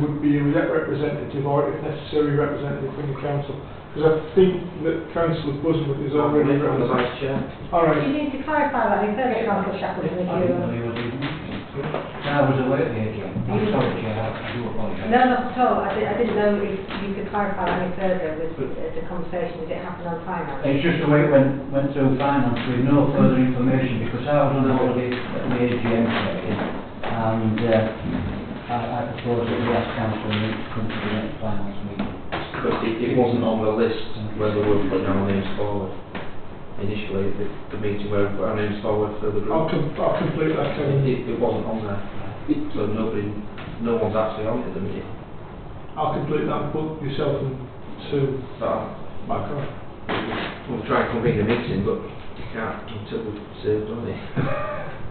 would be a representative, or if necessary, representative from the council. Because I think that Councillor Buzzelman is already the represented. vice chair. All right. You need to clarify that in further, Councillor Shackleton, if you... I was away at the AGM. I'm sorry, Chair, I do apologise. No, not at all. I didn't know if you could clarify that any further with the conversation. Did it happen on finance? It's just the way it went through finance with no further information, because I was on holiday at the AGM today, and I propose that we ask Councillor Meek to come to the next finance meeting. But it wasn't on the list where they were putting our names forward. Initially, the meeting where we put our names forward for the group. I'll complete that, Kevin. It wasn't on there. So no one's actually on it at the minute. I'll complete that and put yourself and Sue But back on. we'll try and convene a meeting, but you can't until we've served on it.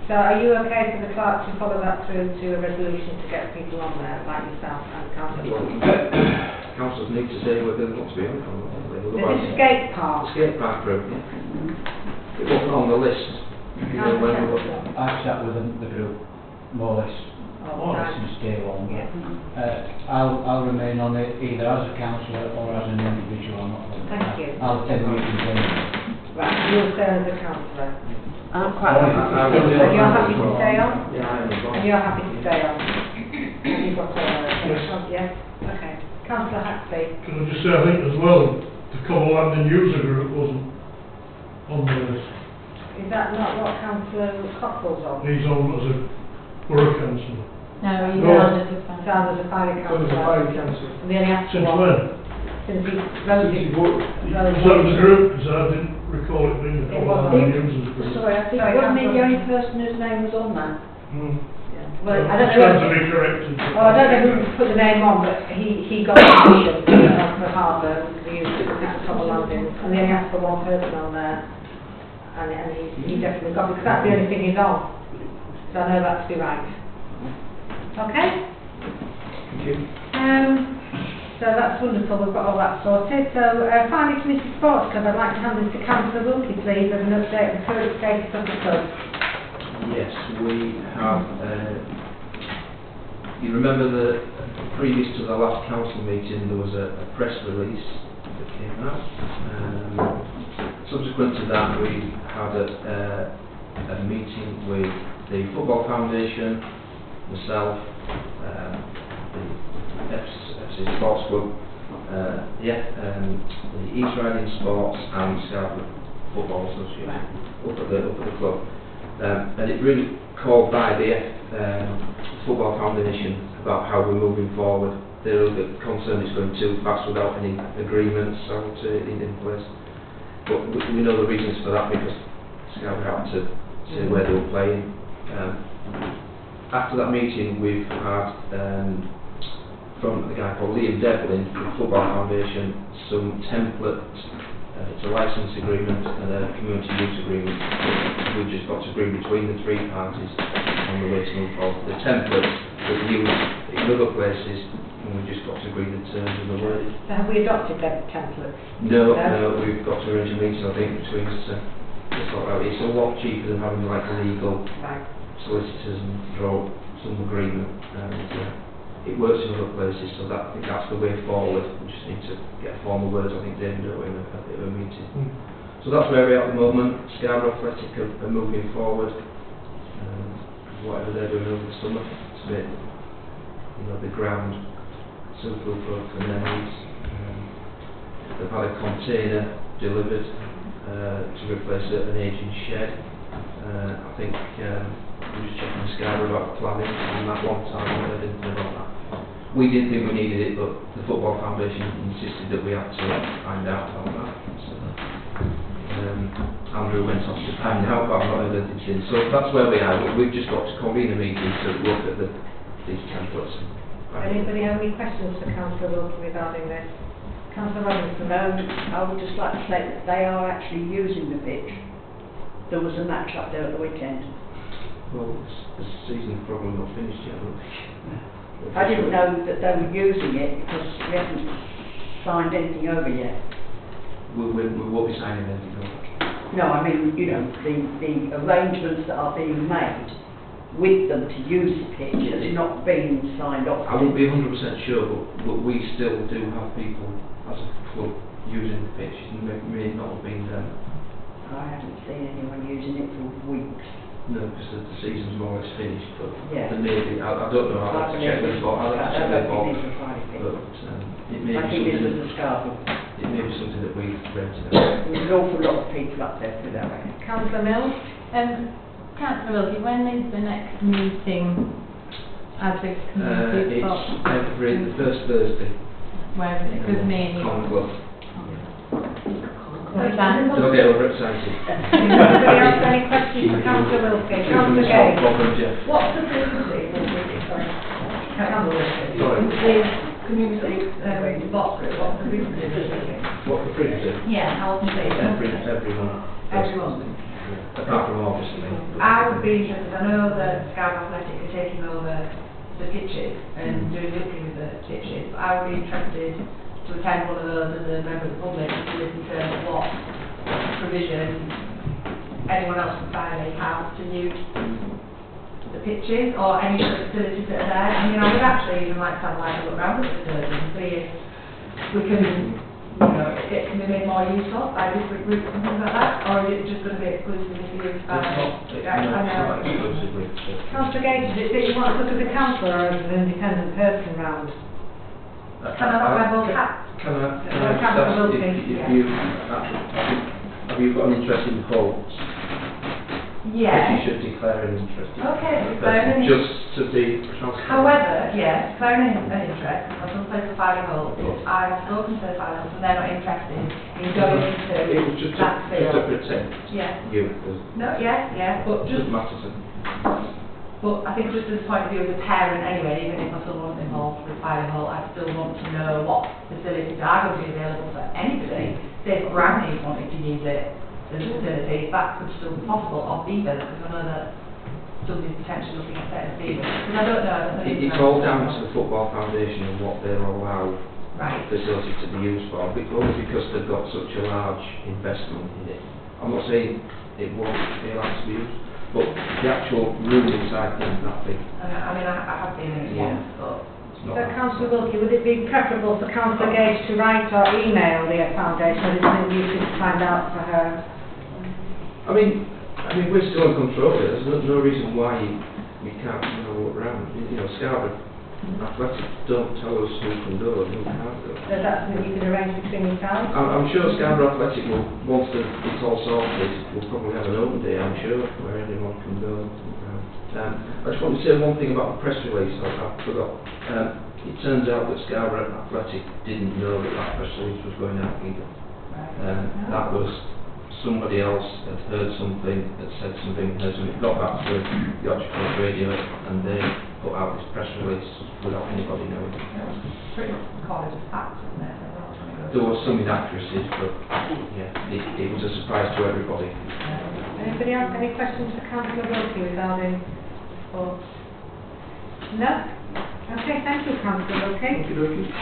So are you okay for the clerk to follow that through to a resolution to get people on there, like yourself and councillor? Councillors need to say whether they want to be on it or not. This is skate park. Skate park road, yeah. It wasn't on the list. You know, when we were- I've sat with the group more or less since day one. I'll remain on it either as a councillor or as an individual. I'm not bothered. Thank you. I'll attend meetings anyway. Right, you'll stay as a councillor. I'm quite happy. And you're happy to stay on? Yeah, I am as well. And you're happy to stay on? You've got yes. Okay. Councillor Haxley. Can I just say, I think as well, the Common Land and User Group wasn't on the list. Is that not what Councillor Cockles on? He's on as a borough councillor. No, he's No. down as a fan. Down as a fire councillor. And the only asked Since one. when? Since he voted. Was that the group? Because I didn't recall it being the It Common Land wasn't. and Users Group. Sorry, I think, Sorry, wasn't he the Councillor. only person whose name was on that? Well, I don't Stands to know. be corrected. Well, I don't know who put the name on, but he got the position for Harbour, the use of the Common Land in, and they only asked for one person on there. And he definitely got it, because that's the only thing he's on. So I know that to be right. Okay? Thank you. So that's wonderful, we've got all that sorted. So finally to Mrs. Sports Club, I'd like to hand this to Councillor Wilkie, please, as an update of the current status of the club. Yes, we have, you remember that previous to the last council meeting there was a press release that came out. Subsequent to that we had a meeting with the Football Foundation, myself, the FC Sports Club, the East Riding Sports and Scarborough Football Association up at the club. And it really called by the Football Foundation about how we're moving forward. They're a little bit concerned it's going too fast without any agreements, I would say, in place. But we know the reasons for that because Scarborough had to say where they were playing. After that meeting, we've had from a guy called Liam Devlin from the Football Foundation some templates. It's a licence agreement and a community use agreement. We've just got to agree between the three parties on the way to move forward. The templates that we use in other places, and we've just got to agree the terms and the wording. So have we adopted them templates? No, we've got to arrange a meeting, I think, between us to sort out. It's a lot cheaper than having like legal solicitors and draw some agreement. And it works in other places, so that, I think that's the way forward. We just need to get formal words, I think, David, in a bit of a meeting. So that's where we are at the moment. Scarborough Athletic are moving forward. Whatever they're doing over the summer to make the ground suitable for their needs. They've had a container delivered to replace an ageing shed. I think we're just checking Scarborough about planning on that one time. I didn't know about that. We didn't think we needed it, but the Football Foundation insisted that we had to find out about that. So, Andrew went off to find out, but I've not heard anything since. So that's where we are. We've just got to convene a meeting to look at these templates. Anybody have any questions for Councillor Wilkie regarding this? Councillor Robinson? I would just like to say that they are actually using the pitch. There was a match up there at the weekend. Well, the season's probably not finished yet, I don't think. I didn't know that they were using it because we haven't signed anything over yet. We won't be signing anything over. No, I mean, the arrangements that are being made with them to use the pitch has not been signed off. I won't be 100% sure, but we still do have people as a club using the pitch. It may not have been them. I haven't seen anyone using it for weeks. No, because the season's more or less finished, but Yeah. there may be, I don't know, I'll have to check the board, but it may I be think this something, was a Scarborough. it may be something that we've rented out. There's an awful lot of people up there for that. Councillor Mills? Councillor Wilkie, when is the next meeting as a community It's the first Thursday. Where is it? Because me and you. Common Club. What's that? Don't get overexcited. Anybody else got any questions for Councillor Wilkie? Councillor Gay? What's the frequency of the visit? Councillor Wilkie. Sorry. community box group, what's the reason? What the fridge do? Yeah, how often they Every month. Every month. Apart from August, I mean. I would be interested, I know that Scarborough Athletic are taking over the pitches and doing looking with the pitches, but I would be interested to attend one of those as a member of the public to listen to what provision anyone else from Friday has to use the pitches or any of the facilities that are there. I mean, I would actually even like to have a look around the facilities and see if we can, it can be made more useful by different groups and things like that, or is it just going to be exclusively used by... Councillor Gates, is it you want to look at the councillor or as an independent person round? Can I not wear both hats? Can I ask have you got an interest in votes? Yes. You should declare an interest. Okay, declare an just to be transparent. However, yes, declaring an interest, I've done place for filing votes, I've spoken to the filers and they're not interested in going into it was just that field. Just to protect you. No, yes, but just... Doesn't matter to me. But I think just as a point of view as a parent anyway, even if my son wasn't involved with filing vote, I still want to know what facilities are going to be available for anybody. Say if Brownies wanted to use it as a facility, that could still be possible, or Beavers, because I know that somebody's potentially looking at setting Beavers. Because I don't know. It's all down to the Football Foundation and what they'll allow facilities to be used for, only because they've got such a large investment in it. I'm not saying it won't be allowed to be used, but the actual room inside is that big. I mean, I have been in it once, but... So, Councillor Wilkie, would it be preferable for Councillor Gage to write or email the foundation, or is it something you could find out for her? I mean, we're still in control of it. There's no reason why we can't walk around. Scarborough Athletic don't tell us who can go and who can't go. So that's something you could arrange between yourselves? I'm sure Scarborough Athletic will, once it's all sorted, will probably have an open day, I'm sure, where anyone can go. I just want to say one thing about the press release, I forgot. It turns out that Scarborough Athletic didn't know that press release was going out either. That was somebody else had heard something, had said something, got back to Yorkshire Coast Radio, and they put out this press release without anybody knowing. Pretty recorded as facts, isn't it? There was some inaccuracies, but it was a surprise to everybody. Anybody else, any questions for Councillor Wilkie regarding sports? No? Okay, thank you, Councillor Wilkie.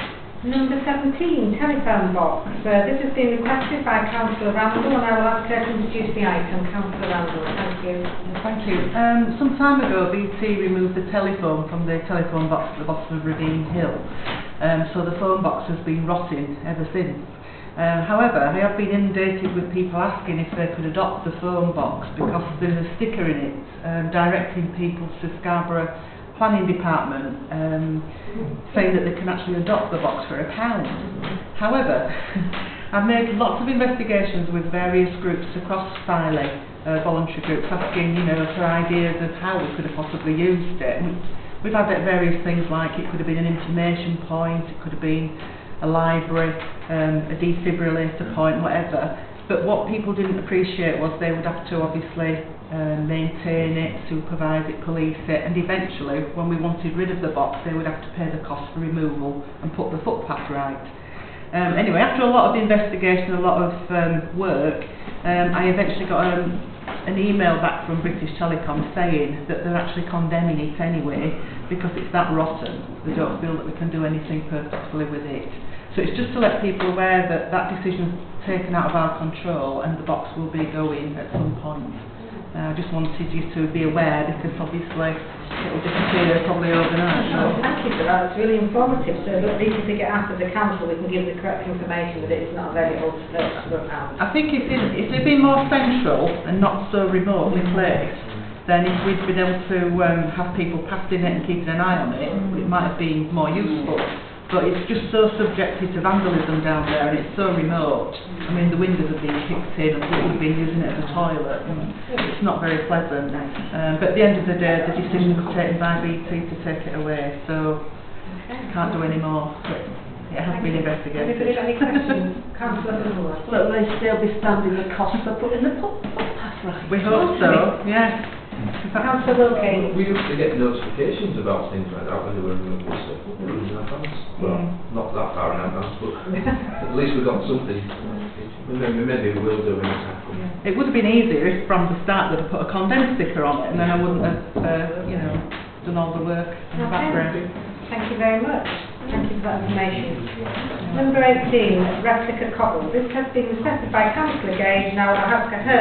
Number 17, telephone box. This has been requested by Councillor Randall, and I will ask her to introduce the item. Councillor Randall, thank you. Thank you. Some time ago, BT removed the telephone from the telephone box at the bottom of Ravine Hill. So the phone box has been rotting ever since. However, I have been inundated with people asking if they could adopt the phone box because there's a sticker in it directing people to Scarborough Planning Department saying that they can actually adopt the box for £1. However, I've made lots of investigations with various groups across Filey, voluntary groups, asking for ideas of how we could have possibly used it. And we've had various things like it could have been an information point, it could have been a library, a defibrillator point, whatever. But what people didn't appreciate was they would have to obviously maintain it, supervise it, police it, and eventually, when we wanted rid of the box, they would have to pay the cost for removal and put the footpath right. Anyway, after a lot of investigation, a lot of work, I eventually got an email back from British Telecom saying that they're actually condemning it anyway because it's that rotten. They don't feel that we can do anything purposefully with it. So it's just to let people aware that that decision's taken out of our control and the box will be going at some point. I just wanted you to be aware because obviously it will disappear probably overnight. Thank you for that, it's really informative. So at least if we get asked as a council we can give the correct information that it's not available to run out. I think if it'd been more central and not so remotely placed, then if we'd been able to have people passing it and keeping an eye on it, it might have been more useful. But it's just so subjected to vandalism down there and it's so remote. I mean, the windows have been kicked in and people have been using it as a toilet and it's not very pleasant. But at the end of the day, the decision was taken by BT to take it away, so can't do any more. But it has been investigated. Anybody got any questions? Councillor Miller. Will they still be standing the cost for putting the footpath right? We hope so, yeah. Councillor Wilkie. We used to get notifications about things like that when they were in advance. Well, not that far in advance, but at least we got something. Maybe we will do in time. It would have been easier if from the start they'd have put a condensed sticker on it, and then I wouldn't have, done all the work in the background. Thank you very much. Thank you for that information. Number 18, replica cobble. This has been requested by Councillor Gage. Now I will ask her to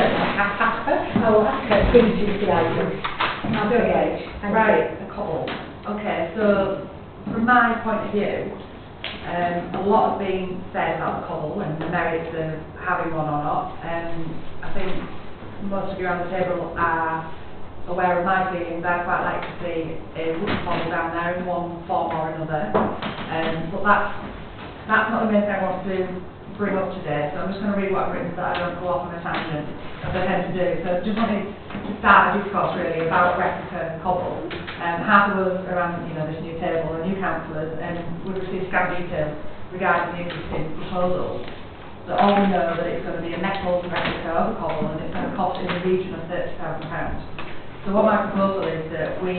introduce the item. Councillor Gage. Right, a cobble. Okay, so from my point of view, a lot has been said about the cobble and the merits of having one or not. I think most of you on the table are aware of my feelings. I'd quite like to see a wooden cobble down there in one form or another. But that's not the main thing I want to bring up today. So I'm just going to read what I've written so that I don't go off on a tangent, as I tend to do. So just wanted to start a discourse really about replica cobble. Half of us around this new table are new councillors, and we've received scant details regarding the existing proposals. So all we know that it's going to be a metal replica of a cobble, and it's going to cost in the region of £30,000. So what my proposal is that we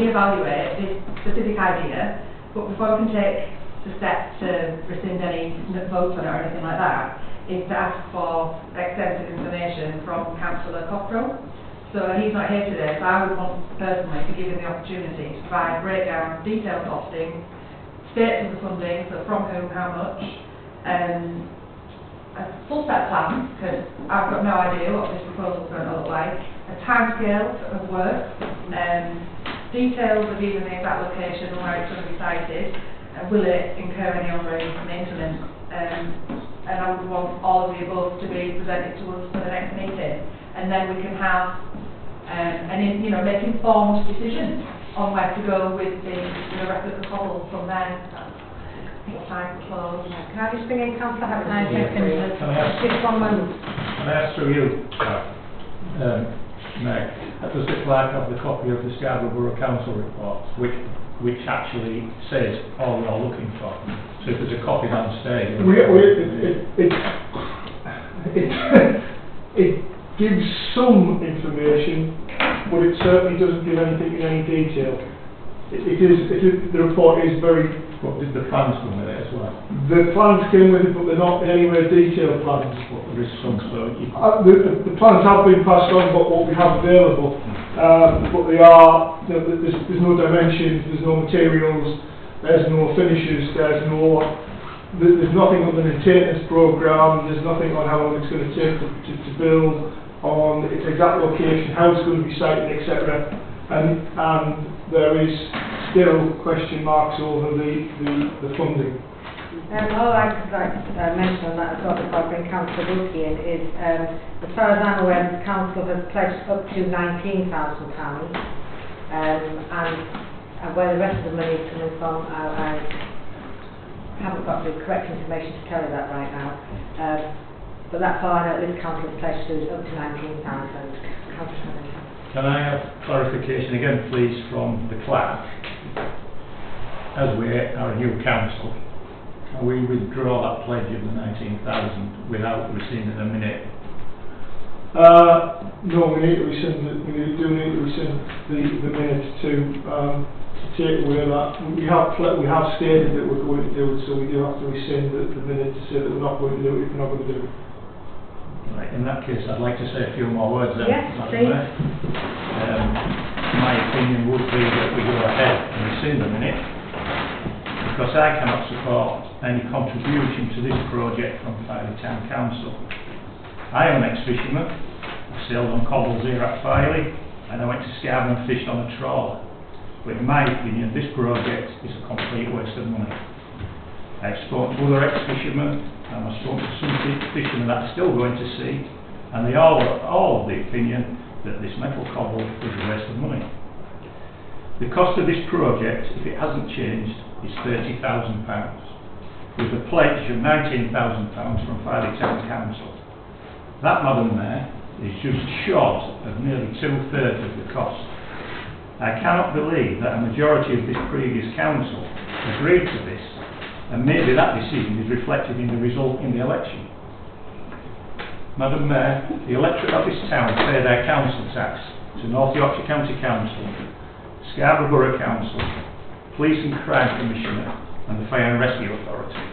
evaluate this specific idea, but before we can take the step to rescind any votes on it or anything like that, is to ask for extensive information from Councillor Cockrell. So he's not here today, so I would want personally to give him the opportunity to provide breakdown, detailed costing, states of the funding, so from whom, how much, a full set plan, because I've got no idea what this proposal is going to look like, a timescale of work, details of even the exact location and where it's going to be sited, and will it incur any ongoing maintenance, and I would want all of the above to be presented to us for the next meeting, and then we can have make informed decisions on where to go with the replica cobble from there. Time closed. Can I just bring in Councillor Harris? Can I ask? Just 1 moment. Can I ask through you, Meg, does the clerk have the copy of the Scarborough Borough Council report, which actually says all you're looking for? So if there's a copy downstairs... It gives some information, but it certainly doesn't give anything in any detail. The report is very... But did the plans come with it as well? The plans came with it, but they're not in any way detailed plans. But there is some, so you... the plans have been passed on, but what we have available, but they are, there's no dimensions, there's no materials, there's no finishes, there's nothing on the maintenance programme, there's nothing on how long it's going to take to build, on its exact location, how it's going to be sited, etc. And there is still question marks over the funding. All I could like to mention on that as well before I bring Councillor Wilkie in is, as far as I'm aware, the Council has pledged up to £19,000, and where the rest of the money is coming from, I haven't got the correct information to tell you that right now. But that's all I know this Council has pledged to is up to £19,000. Can I have clarification again, please, from the clerk? As we are a new council, can we withdraw that pledge of the 19,000 without rescinding a minute? No, we need to rescind it. We do need to rescind the minutes to take away that. We have stated that we're going to do it, so we do have to rescind the minute to say that we're not going to do it if we're not going to do it. Right, in that case, I'd like to say a few more words then. Yes, please. My opinion would be that we go ahead and rescind the minute, because I cannot support any contribution to this project from Filey Town Council. I am an ex-fisherman. I sailed on cobbles here at Filey, and I went to Scarborough and fished on a trawler. But in my opinion, this project is a complete waste of money. I've spoken to other ex-fishermen, and I've spoken to some fishermen that I'm still going to see, and they all of the opinion that this metal cobble is a waste of money. The cost of this project, if it hasn't changed, is £30,000, with a pledge of £19,000 from Filey Town Council. That, Madam Mayor, is just short of nearly 2/3 of the cost. I cannot believe that a majority of this previous council agreed to this, and maybe that decision is reflected in the result in the election. Madam Mayor, the electorate of this town pay their council tax, to North Yorkshire County Council, Scarborough Borough Council, Police and Crime Commissioner and the Fire and Rescue Authority.